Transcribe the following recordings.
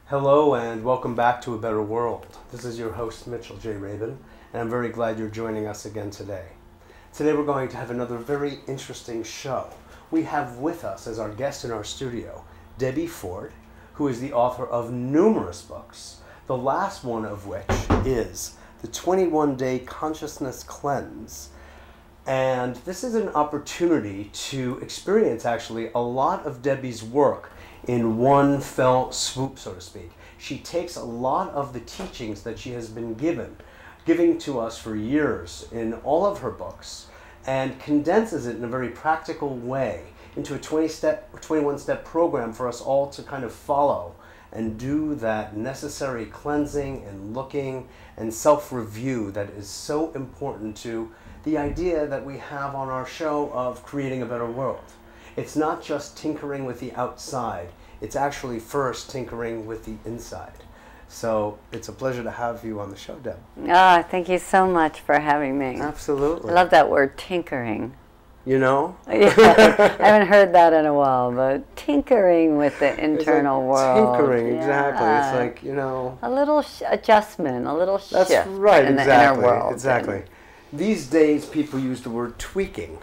Hello and welcome back to A Better World. This is your host Mitchell J. Rabin, and I'm very glad you're joining us again today. Today we're going to have another very interesting show. We have with us as our guest in our studio Debbie Ford, who is the author of numerous books, the last one of which is The 21-Day Consciousness Cleanse. And this is an opportunity to experience actually a lot of Debbie's work in one fell swoop, so to speak. She takes a lot of the teachings that she has been giving to us for years in all of her books, and condenses it in a very practical way into a 21-step program for us all to kind of follow and do that necessary cleansing and looking and self-review that is so important to the idea that we have on our show of creating a better world. It's not just tinkering with the outside, it's actually first tinkering with the inside. So it's a pleasure to have you on the show, Deb. Ah, thank you so much for having me. Absolutely. I love that word, tinkering. You know? Yeah, I haven't heard that in a while, but tinkering with the internal world. Tinkering, yeah. exactly. It's like, you know... A little adjustment, a little shift right, in exactly, the inner world. Exactly. These days, people use the word tweaking.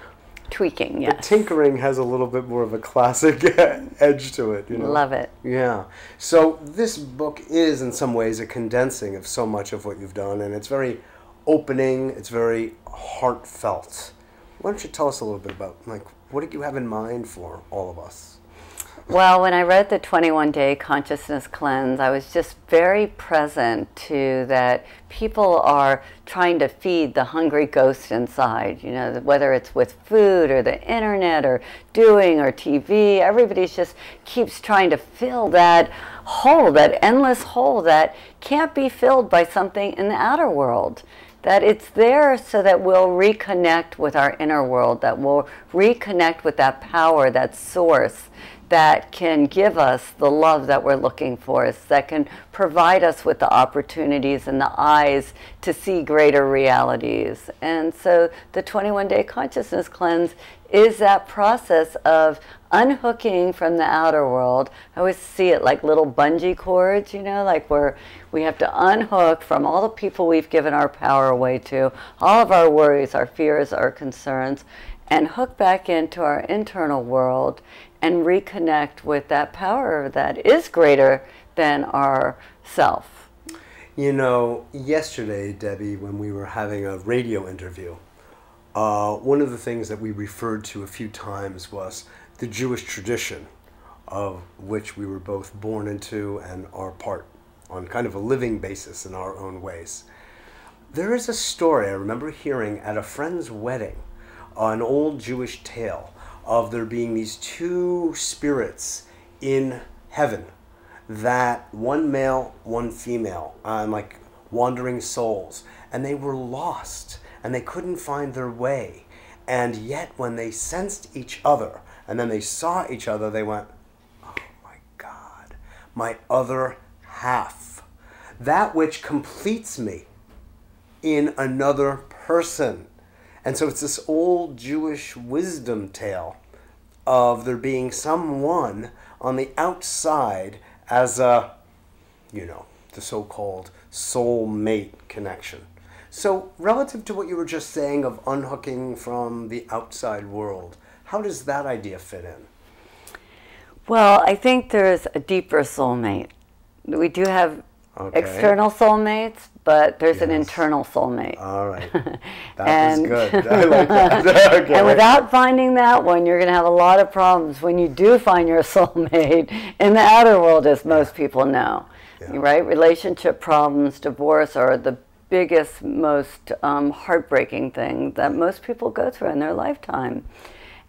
Tweaking, yes. But tinkering has a little bit more of a classic edge to it, you know? Love it. Yeah. So this book is, in some ways, a condensing of so much of what you've done, and it's very opening, it's very heartfelt. Why don't you tell us a little bit about, like, what did you have in mind for all of us? Well, when I read the 21-Day Consciousness Cleanse, I was just very present to that people are trying to feed the hungry ghost inside, you know, whether it's with food or the internet or doing or TV. Everybody just keeps trying to fill that hole, that endless hole that can't be filled by something in the outer world. That it's there so that we'll reconnect with our inner world, that we'll reconnect with that power, that source, that can give us the love that we're looking for, that can provide us with the opportunities and the eyes to see greater realities. And so the 21-Day Consciousness Cleanse is that process of unhooking from the outer world. I always see it like little bungee cords, you know, like where we have to unhook from all the people we've given our power away to, all of our worries, our fears, our concerns, and hook back into our internal world and reconnect with that power that is greater than our self. You know, yesterday, Debbie, when we were having a radio interview, one of the things that we referred to a few times was the Jewish tradition, of which we were both born into and are part on kind of a living basis in our own ways. There is a story I remember hearing at a friend's wedding, an old Jewish tale of there being these two spirits in heaven, that one male, one female, like wandering souls, and they were lost and they couldn't find their way. And yet when they sensed each other and then they saw each other, they went, oh my God, my other half, that which completes me in another person. And so it's this old Jewish wisdom tale of there being someone on the outside as a, you know, the so-called soul-mate connection. So relative to what you were just saying of unhooking from the outside world, how does that idea fit in? Well, I think there's a deeper soulmate. We do have external soulmates, but there's an internal soulmate. All right. That was good. I like that. Okay. And without finding that one, you're going to have a lot of problems when you do find your soulmate in the outer world, as most people know. Yeah. Right? Relationship problems, divorce are the biggest, most heartbreaking thing that most people go through in their lifetime.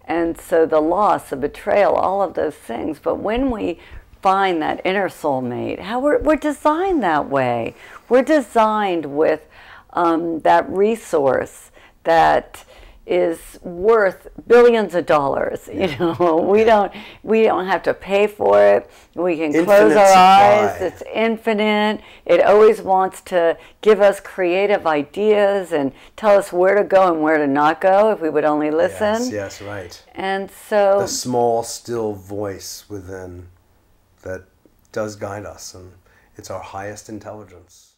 And so the loss, the betrayal, all of those things. But when we find that inner soulmate, how we're designed that way. We're designed with that resource that is worth billions of dollars. You know, we don't have to pay for it. We can close our eyes. It's infinite. It always wants to give us creative ideas and tell us where to go and where to not go if we would only listen. Yes, right. And so the small, still voice within that does guide us. And It's our highest intelligence.